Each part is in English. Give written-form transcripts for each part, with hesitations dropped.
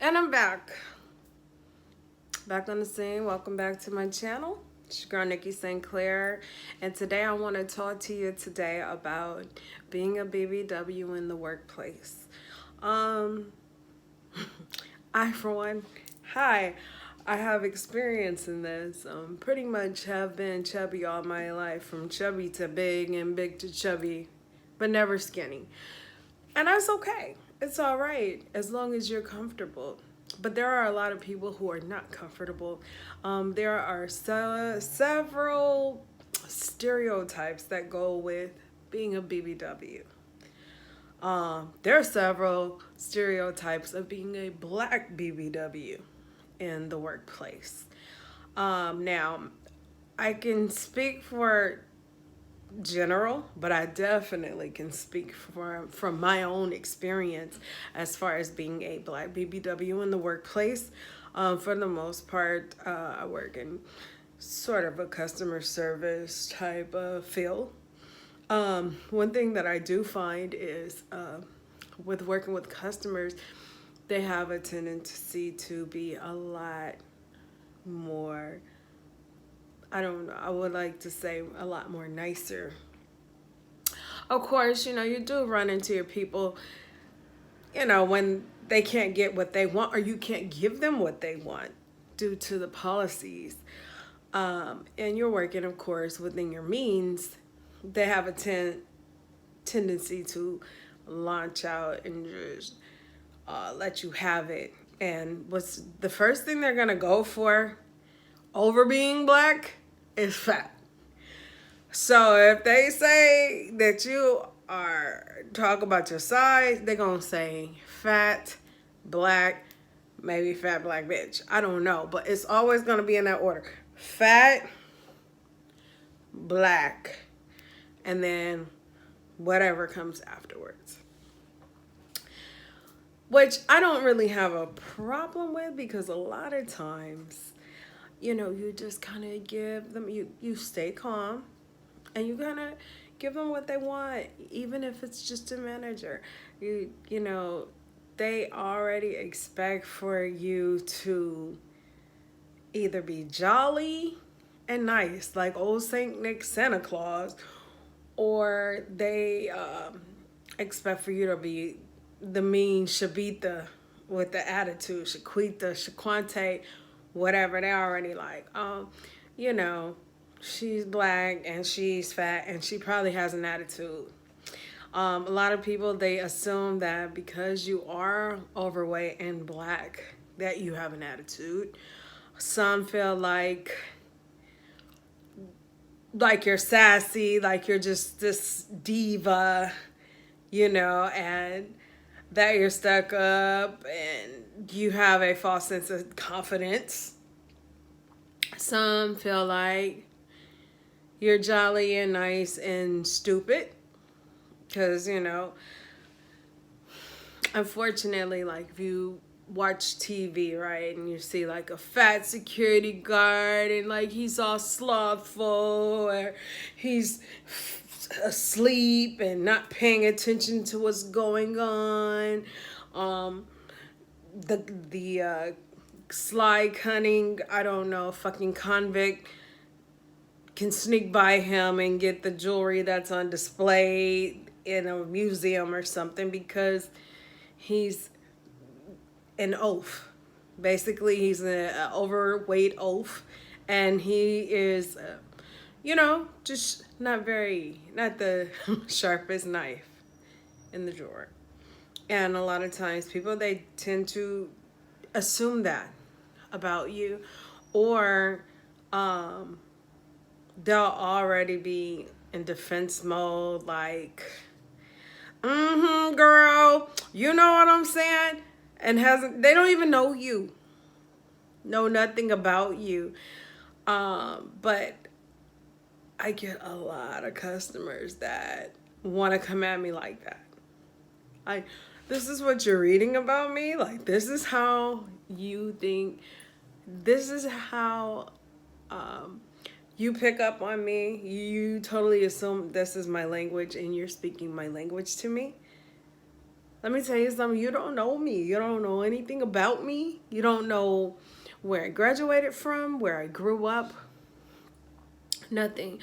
And I'm back. Back on the scene. Welcome back to my channel. It's your girl Nikki St. Clair. And today I want to talk to you today about being a BBW in the workplace. Um I for one, hi. I have experience in this. Pretty much have been chubby all my life, from chubby to big and big to chubby, but never skinny. And that's okay. It's all right as long as you're comfortable. But there are a lot of people who are not comfortable. There are several stereotypes that go with being a BBW. There are several stereotypes of being a black BBW in the workplace. Now, I can speak for general, but I definitely can speak from my own experience as far as being a black BBW in the workplace. For the most part, I work in sort of a customer service type of field. One thing that I do find is with working with customers, they have a tendency to be a lot more, I don't know, I would like to say a lot more nicer. Of course, you do run into your people, when they can't get what they want or you can't give them what they want due to the policies. And you're working, of course, within your means. They have a tendency to launch out and just let you have it. And what's the first thing they're going to go for over being black is fat. So if they say that you are talk about your size, they're gonna say fat, black, maybe fat black bitch. I don't know, but it's always gonna be in that order: fat, black, and then whatever comes afterwards. Which I don't really have a problem with, because a lot of times, you just kind of give them, you stay calm and you kind of give them what they want, even if it's just a manager. They already expect for you to either be jolly and nice, like old Saint Nick Santa Claus, or they expect for you to be the mean Shabita with the attitude, Shaquita, Shaquante, whatever. They already like, you know, she's black and she's fat and she probably has an attitude. A lot of people, they assume that because you are overweight and black that you have an attitude. Some feel like you're sassy, like you're just this diva, and that you're stuck up and you have a false sense of confidence. Some feel like you're jolly and nice and stupid because, unfortunately, like if you watch TV, right, and you see like a fat security guard and like he's all slothful or he's asleep and not paying attention to what's going on. The sly, cunning, I don't know, fucking convict can sneak by him and get the jewelry that's on display in a museum or something because he's an oaf. Basically, he's an overweight oaf, and he is, just not the sharpest knife in the drawer. And a lot of times, people, they tend to assume that about you, or they'll already be in defense mode, like, girl, you know what I'm saying? And they don't even know you, know nothing about you. But I get a lot of customers that want to come at me like that. This is what you're reading about me? Like, this is how you think, this is how you pick up on me. You totally assume this is my language and you're speaking my language to me. Let me tell you something. You don't know me. You don't know anything about me. You don't know where I graduated from, where I grew up, nothing.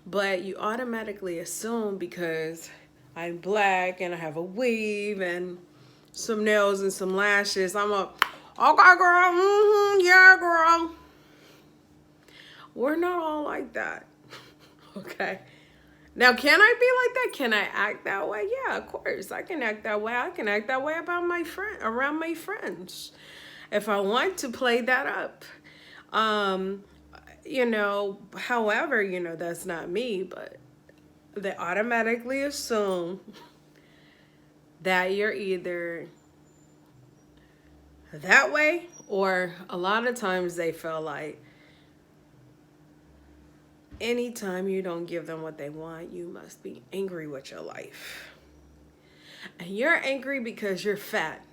But you automatically assume because I'm black and I have a weave and some nails and some lashes, I'm a, okay, girl, yeah, girl. We're not all like that. Okay. Now, can I be like that? Can I act that way? Yeah, of course. I can act that way. I can act that way about my friend, around my friends, if I want to play that up. Um, however, that's not me, but they automatically assume that you're either that way, or a lot of times they feel like anytime you don't give them what they want, you must be angry with your life. And you're angry because you're fat.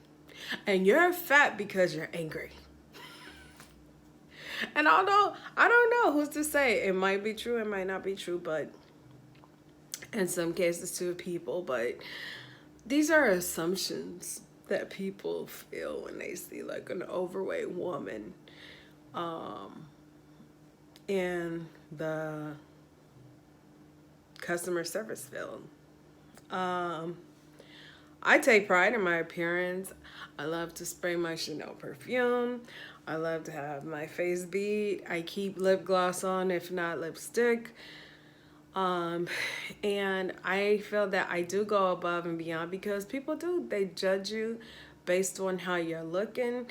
And you're fat because you're angry. And although I don't know who's to say, it might be true, it might not be true, but in some cases to people, but these are assumptions that people feel when they see like an overweight woman in the customer service field. I take pride in my appearance. I love to spray my Chanel perfume. I love to have my face beat. I keep lip gloss on, if not lipstick. And I feel that I do go above and beyond because people do. They judge you based on how you're looking.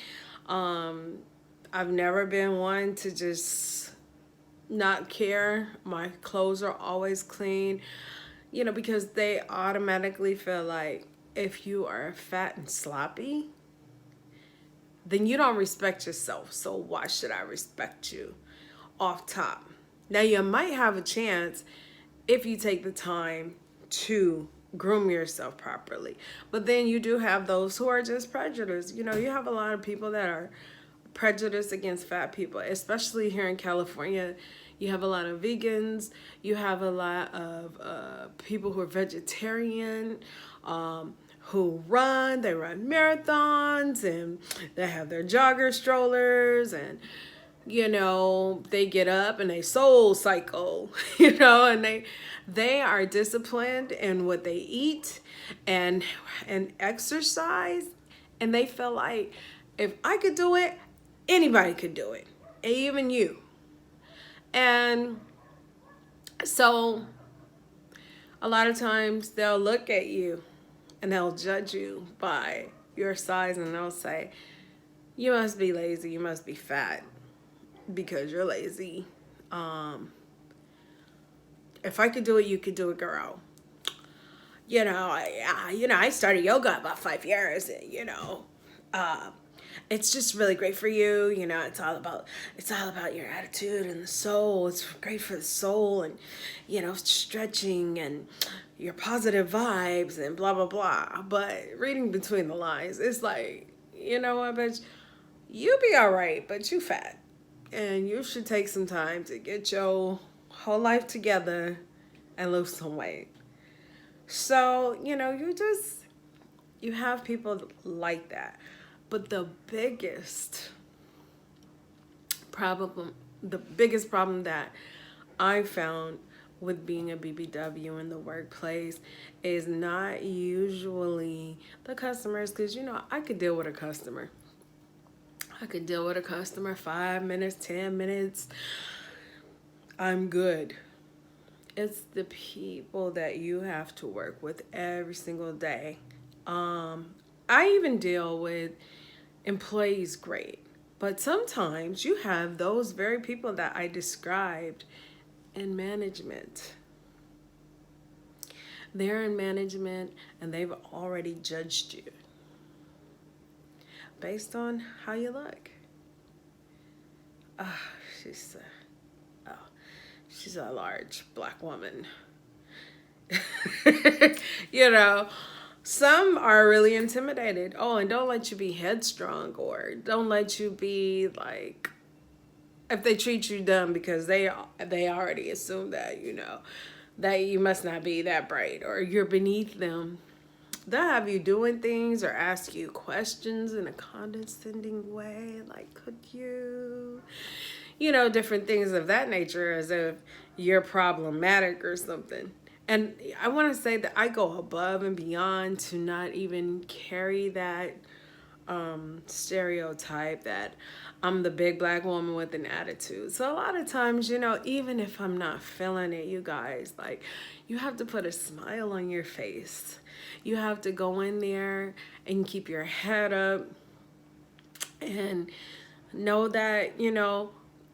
I've never been one to just not care. My clothes are always clean, because they automatically feel like if you are fat and sloppy, then you don't respect yourself. So why should I respect you off top? Now, you might have a chance if you take the time to groom yourself properly. But then you do have those who are just prejudiced. You have a lot of people that are prejudiced against fat people, especially here in California. You have a lot of vegans. You have a lot of people who are vegetarian, who they run marathons, and they have their jogger strollers, and they get up and they soul cycle, and they are disciplined in what they eat and exercise, and they feel like if I could do it, anybody could do it, even you. And so a lot of times they'll look at you and they'll judge you by your size, and they'll say, you must be lazy, you must be fat because you're lazy. If I could do it, you could do it, girl. I started yoga about 5 years, it's just really great for you. It's all about your attitude and the soul. It's great for the soul, and stretching and your positive vibes and blah blah blah. But reading between the lines, it's like, what, bitch, you be all right, but you fat, and you should take some time to get your whole life together and lose some weight. So you have people like that. But the biggest problem that I found with being a BBW in the workplace is not usually the customers, because I could deal with a customer. I could deal with a customer 5 minutes, 10 minutes. I'm good. It's the people that you have to work with every single day. I even deal with employees great, but sometimes you have those very people that I described in management. They're in management and they've already judged you based on how you look. She's a large black woman. Some are really intimidated. Oh, and don't let you be headstrong, or don't let you be like, if they treat you dumb, because they already assume that, that you must not be that bright or you're beneath them. they'll have you doing things or ask you questions in a condescending way, like, could you, different things of that nature, as if you're problematic or something. And I want to say that I go above and beyond to not even carry that stereotype that I'm the big black woman with an attitude. So a lot of times, even if I'm not feeling it, you guys, like, you have to put a smile on your face. You have to go in there and keep your head up and know that,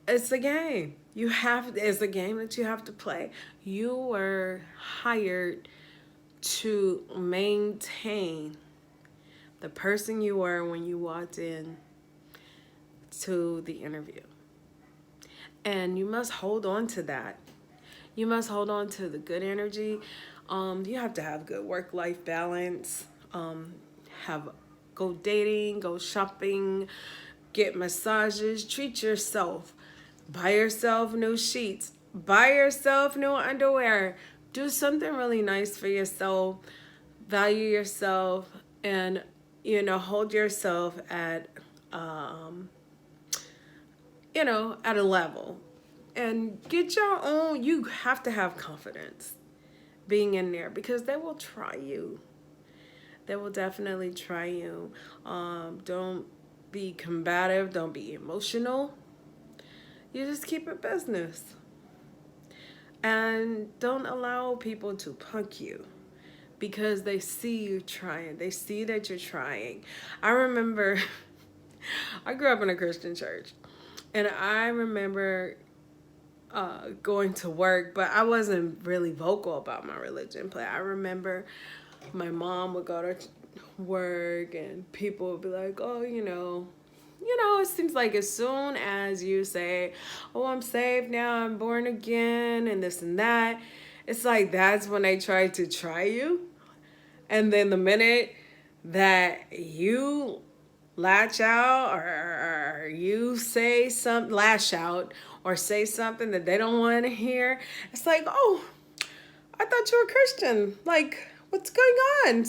it's a game. It's a game that you have to play. You were hired to maintain the person you were when you walked in to the interview. And you must hold on to that. You must hold on to the good energy. You have to have good work-life balance. Go dating, go shopping, get massages, treat yourself. Buy yourself new sheets. Buy yourself new underwear. Do something really nice for yourself. Value yourself, and hold yourself at at a level, and get your own. You have to have confidence being in there, because they will try you. They will definitely try you. Don't be combative. Don't be emotional. You just keep it business. And don't allow people to punk you, because they see you trying. They see that you're trying. I remember I grew up in a Christian church, and I remember going to work, but I wasn't really vocal about my religion. But I remember my mom would go to work, and people would be like, oh, it seems like as soon as you say, oh, I'm saved now, I'm born again, and this and that, it's like that's when they try to try you. And then the minute that you latch out, or you say something, lash out, or say something that they don't want to hear, it's like, oh, I thought you were Christian. Like, what's going on?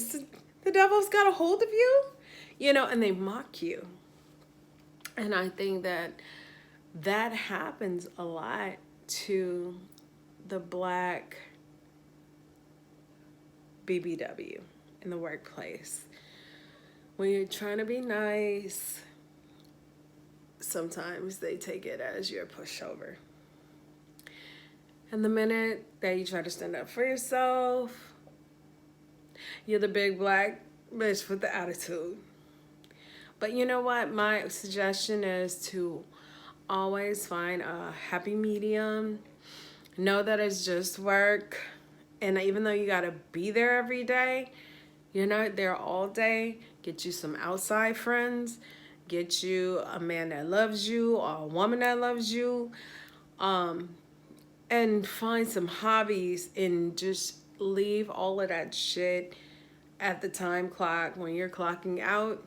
The devil's got a hold of you? And they mock you. And I think that happens a lot to the black BBW in the workplace. When you're trying to be nice, sometimes they take it as you're a pushover. And the minute that you try to stand up for yourself, you're the big black bitch with the attitude. But you know what? My suggestion is to always find a happy medium. Know that it's just work. And even though you got to be there every day, you're not there all day. Get you some outside friends. Get you a man that loves you, or a woman that loves you. And find some hobbies, and just leave all of that shit at the time clock when you're clocking out.